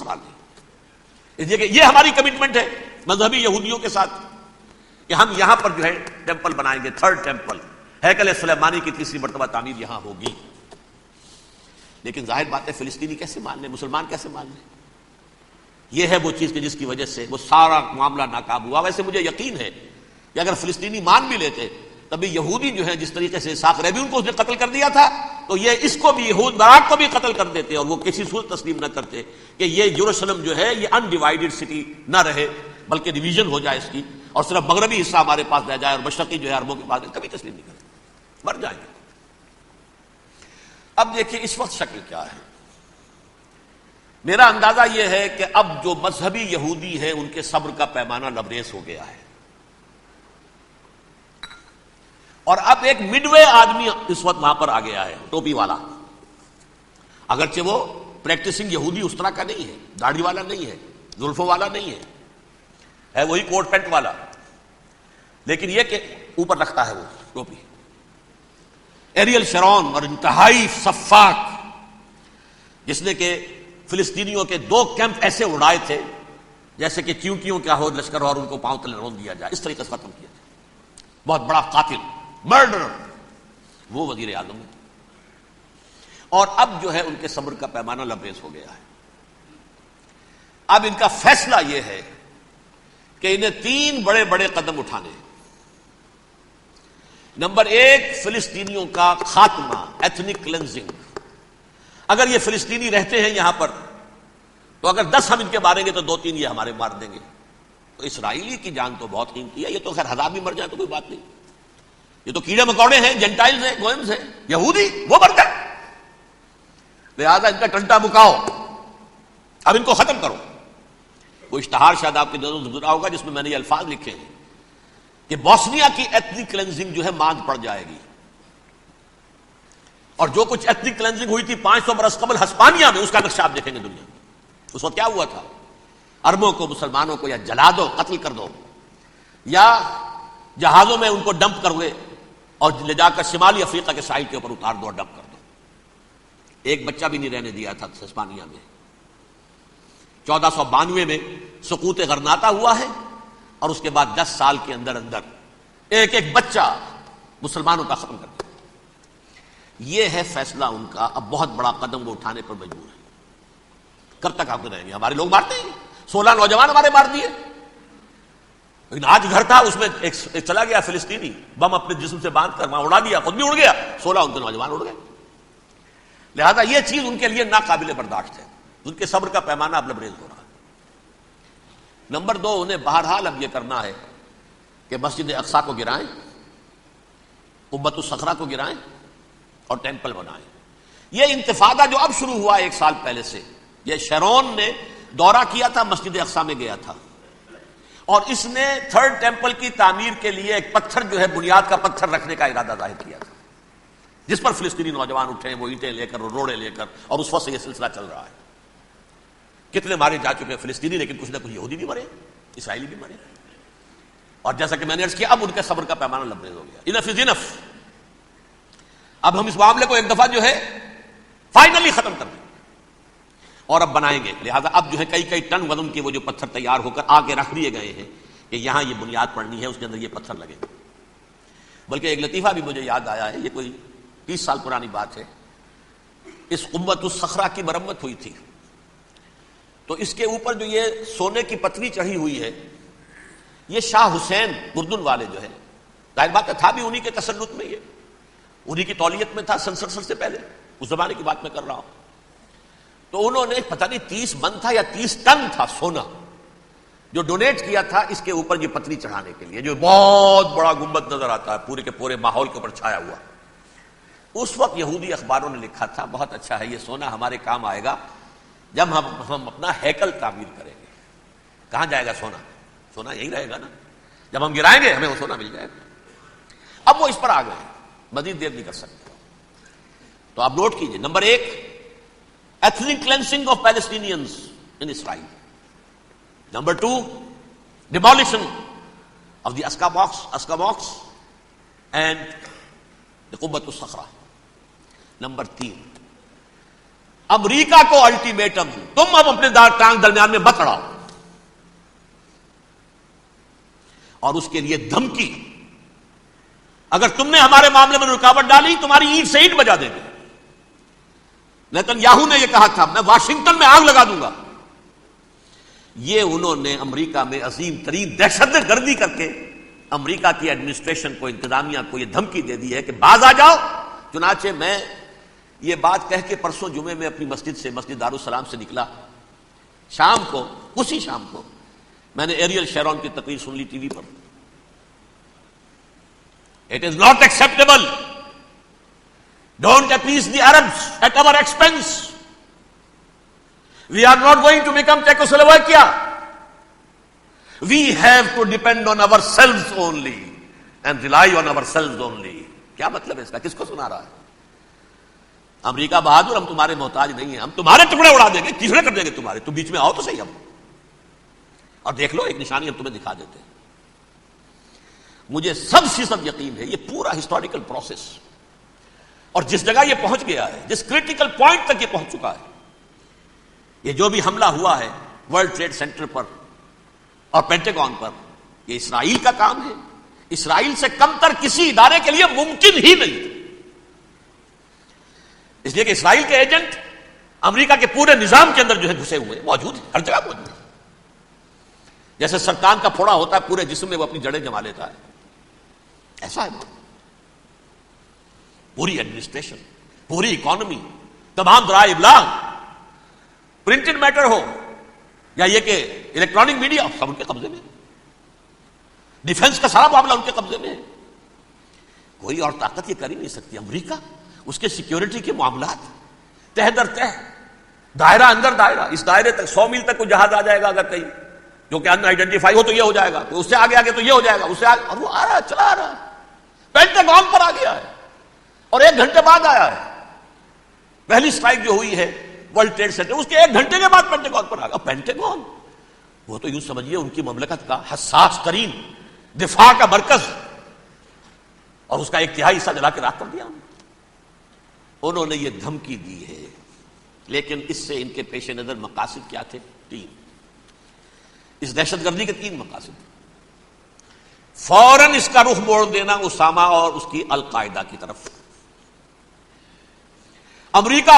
الصخرہ لیں. اس لیے کہ یہ ہماری کمٹمنٹ ہے مذہبی یہودیوں کے ساتھ کہ ہم یہاں پر جو ہے ٹیمپل بنائیں گے، تھرڈ ٹیمپل، ہیکل سلیمانی کی تیسری مرتبہ تعمیر یہاں ہوگی. لیکن ظاہر بات ہے فلسطینی کیسے مان لیں، مسلمان کیسے مان لیں؟ یہ ہے وہ چیز کہ جس کی وجہ سے وہ سارا معاملہ ناکام ہوا. ویسے مجھے یقین ہے کہ اگر فلسطینی مان بھی لیتے تبھی یہودی جو ہے جس طریقے سے اسحاق ریبیون کو اس نے قتل کر دیا تھا تو یہ اس کو بھی یہود براق کو بھی قتل کر دیتے اور وہ کسی صورت تسلیم نہ کرتے کہ یہ یروشلم جو ہے یہ انڈیوائیڈڈ سٹی نہ رہے بلکہ ڈویژن ہو جائے اس کی اور صرف مغربی حصہ ہمارے پاس رہ جائے اور مشرقی جو ہے عربوں کے پاس کبھی تسلیم نہیں کرتے، مر جائیں گے. اب دیکھیے اس وقت شکل کیا ہے. میرا اندازہ یہ ہے کہ اب جو مذہبی یہودی ہیں ان کے صبر کا پیمانہ لبریز ہو گیا ہے اور اب ایک مڈ وے آدمی اس وقت وہاں پر آ گیا ہے، ٹوپی والا. اگرچہ وہ پریکٹسنگ یہودی اس طرح کا نہیں ہے، داڑھی والا نہیں ہے، زلفوں والا نہیں ہے وہی کوٹ پینٹ والا، لیکن یہ کہ اوپر رکھتا ہے وہ ٹوپی. ایریل شرون اور انتہائی سفاک جس نے کہ فلسطینیوں کے 2 کیمپ ایسے اڑائے تھے جیسے کہ چیونٹیوں کیا ہو لشکر اور ان کو پاؤں تلے رون دیا جائے، اس طریقے سے ختم کیا تھا. بہت بڑا قاتل، مرڈر، وہ وزیر اعظم ہے. اور اب جو ہے ان کے صبر کا پیمانہ لبریز ہو گیا ہے. اب ان کا فیصلہ یہ ہے کہ انہیں 3 بڑے بڑے قدم اٹھانے ہیں. نمبر 1 فلسطینیوں کا خاتمہ، ایتھنک کلینزنگ. اگر یہ فلسطینی رہتے ہیں یہاں پر تو اگر 10 ہم ان کے ماریں گے تو 2-3 یہ ہمارے مار دیں گے. تو اسرائیلی کی جان تو بہت قیمتی ہے، یہ تو خیر 1000 بھی مر جائے تو کوئی بات نہیں، یہ تو کیڑے مکوڑے ہیں، جنٹائلز ہیں، گوئمز ہیں. یہودی وہ مر گئے، لہذا ان کا ٹنٹا مکاؤ، اب ان کو ختم کرو. وہ اشتہار شاید آپ کے نظروں سے گزرا ہوگا جس میں میں نے یہ الفاظ لکھے ہیں کہ بوسنیا کی ایتھنک کلینزنگ جو ہے ماند پڑ جائے گی. اور جو کچھ ایتھنک کلینزنگ ہوئی تھی 500 برس قبل ہسپانیہ میں، اس کا نقشہ آپ دیکھیں گے دنیا میں. اس وقت کیا ہوا تھا؟ عربوں کو، مسلمانوں کو یا جلا دو، قتل کر دو، یا جہازوں میں ان کو ڈمپ کر ہوئے اور لے جا کر شمالی افریقہ کے ساحل کے اوپر اتار دو اور ڈمپ کر دو. ایک بچہ بھی نہیں رہنے دیا تھا ہسپانیہ میں. 1492 میں سقوط غرناطہ ہوا ہے اور اس کے بعد 10 سال کے اندر اندر ایک ایک بچہ مسلمانوں کا ختم کر دیا. یہ ہے فیصلہ ان کا. اب بہت بڑا قدم وہ اٹھانے پر مجبور ہے. کب تک آپ رہیں گے؟ ہمارے لوگ مارتے ہیں، 16 نوجوان ہمارے مار دیے. لیکن آج گھر تھا اس میں ایک چلا گیا فلسطینی، بم اپنے جسم سے باندھ کر وہاں اڑا دیا، خود بھی اڑ گیا، 16 ان کے نوجوان اڑ گئے. لہذا یہ چیز ان کے لیے ناقابل برداشت ہے. ان کے صبر کا پیمانہ اب لبریز ہو رہا ہے. نمبر 2 انہیں بہرحال اب یہ کرنا ہے کہ مسجد اقصی کو گرائیں، قبۃ الصخرہ کو گرائیں اور ٹیمپل بنائیں. یہ انتفاضہ جو اب شروع ہوا 1 سال پہلے سے، یہ شیرون نے دورہ کیا تھا، مسجد اقصی میں گیا تھا اور اس نے تھرڈ ٹیمپل کی تعمیر کے لیے ایک پتھر جو ہے بنیاد کا پتھر رکھنے کا ارادہ ظاہر کیا تھا، جس پر فلسطینی نوجوان اٹھے وہ اینٹیں لے کر اور روڑے لے کر، اور اس وقت سے یہ سلسلہ چل رہا ہے. کتنے مارے جا چکے فلسطینی، لیکن کچھ نہ کچھ یہودی بھی مرے، اسرائیلی بھی مرے. اور جیسا کہ میں نے عرض کیا اب ان کے صبر کا پیمانہ لبریز ہو گیا. انف از انف. اب ہم اس معاملے کو ایک دفعہ جو ہے فائنلی ختم کر دیں اور اب بنائیں گے. لہذا اب جو ہے کئی ٹن وزن کے وہ جو پتھر تیار ہو کر آگے رکھ دیے گئے ہیں کہ یہاں یہ بنیاد پڑنی ہے، اس کے اندر یہ پتھر لگے. بلکہ ایک لطیفہ بھی مجھے یاد آیا ہے، یہ کوئی 30 سال پرانی بات ہے. اس قبۃ الصخرہ کی مرمت ہوئی تھی تو اس کے اوپر جو یہ سونے کی پتری چڑھی ہوئی ہے، یہ شاہ حسین اردن والے جو ہے، ظاہر بات ہے تھا بھی انہی کے تسلط میں، یہ انہی کی تولیت میں تھا سن 67 سے پہلے، اس زمانے کی بات میں کر رہا ہوں. تو انہوں نے پتہ نہیں 30 من تھا یا 30 ٹن تھا سونا جو ڈونیٹ کیا تھا اس کے اوپر یہ پتری چڑھانے کے لیے، جو بہت بڑا گنبد نظر آتا ہے پورے کے پورے ماحول کے اوپر چھایا ہوا. اس وقت یہودی اخباروں نے لکھا تھا بہت اچھا ہے، یہ سونا ہمارے کام آئے گا جب ہم اپنا ہیکل تعمیر کریں گے. کہاں جائے گا سونا؟ سونا یہی رہے گا نا، جب ہم گرائیں گے ہمیں وہ سونا مل جائے گا. اب وہ اس پر آ گئے، مزید دیر نہیں کر سکتے. تو آپ نوٹ کیجئے، number 1 ethnic cleansing of Palestinians in Israel. Number 2 demolition of the Aska box and the Qubbat al-Sakhra. Number 3 امریکہ کو الٹیمیٹم، تم اب اپنے ٹانگ درمیان میں مت اڑاؤ، اور اس کے لیے دھمکی، اگر تم نے ہمارے معاملے میں رکاوٹ ڈالی تمہاری اینٹ سے اینٹ بجا دیں گے۔ نیتن یاہو نے یہ کہا تھا میں واشنگٹن میں آگ لگا دوں گا۔ یہ انہوں نے امریکہ میں عظیم ترین دہشت گردی کر کے امریکہ کی ایڈمنسٹریشن کو، انتظامیہ کو یہ دھمکی دے دی ہے کہ باز آ جاؤ۔ چنانچہ میں یہ بات کہہ کے پرسوں جمعے میں اپنی مسجد سے، مسجد دارالسلام سے نکلا، شام کو، اسی شام کو میں نے ایریل شیرون کی تقریر سن لی T V per. It is not acceptable. Don't appease the Arabs at our expense. We are not going to become Czechoslovakia. We have to depend on ourselves only and rely on ourselves only. کیا مطلب ہے اس کا؟ کس کو سنا رہا ہے؟ امریکہ بہادر، ہم تمہارے محتاج نہیں ہیں، ہم تمہارے ٹکڑے اڑا دیں گے، تیسرے کر دیں گے تمہارے، تم بیچ میں آؤ تو صحیح، ہم اور دیکھ لو ایک نشانی ہم تمہیں دکھا دیتے ہیں۔ مجھے 100% یقین ہے یہ پورا ہسٹوریکل پروسیس، اور جس جگہ یہ پہنچ گیا ہے، جس کریٹیکل پوائنٹ تک یہ پہنچ چکا ہے، یہ جو بھی حملہ ہوا ہے ورلڈ ٹریڈ سینٹر پر اور پینٹاگون پر، یہ اسرائیل کا کام ہے۔ اسرائیل سے کم تر کسی ادارے کے لیے ممکن ہی نہیں، اس لیے کہ اسرائیل کے ایجنٹ امریکہ کے پورے نظام کے اندر جو ہے گھسے ہوئے موجود ہیں، ہر جگہ موجود ہیں۔ جیسے سرطان کا پھوڑا ہوتا ہے پورے جسم میں وہ اپنی جڑیں جما لیتا ہے، ایسا ہے پوری ایڈمنسٹریشن، پوری اکانومی، تمام ذرائع ابلاغ، پرنٹڈ میٹر ہو یا یہ کہ الیکٹرانک میڈیا، سب ان کے قبضے میں، ڈیفنس کا سارا معاملہ ان کے قبضے میں ہے۔ کوئی اور طاقت یہ کر ہی نہیں سکتی۔ امریکہ، اس کے سیکیورٹی کے معاملات تہ در تہ، دائرہ اندر دائرہ، اس دائرے تک 100 میل تک کوئی جہاز آ جائے گا اگر کہیں جو کہ ان آئیڈینٹیفائی ہو تو یہ ہو جائے گا، اس سے آگے آگے تو یہ ہو جائے گا، اس سے آگے، اور وہ آ رہا ہے، چلا آ رہا ہے، پینٹاگون پر آ گیا ہے، اور 1 گھنٹے بعد آیا ہے۔ پہلی سٹرائک جو ہوئی ہے ورلڈ ٹریڈ سینٹر، اس کے 1 گھنٹے کے بعد پینٹاگون پر آ گیا۔ پینٹاگون وہ تو یوں سمجھیے ان کی مملکت کا حساس ترین دفاع کا مرکز، اور اس کا 1/3 حصہ جلا کے راکھ کر دیا انہوں نے۔ یہ دھمکی دی ہے، لیکن اس سے ان کے پیش نظر مقاصد کیا تھے؟ 3۔ اس دہشت گردی کے 3 مقاصد۔ فوراً اس کا رخ موڑ دینا اسامہ اور اس کی القاعدہ کی طرف۔ امریکہ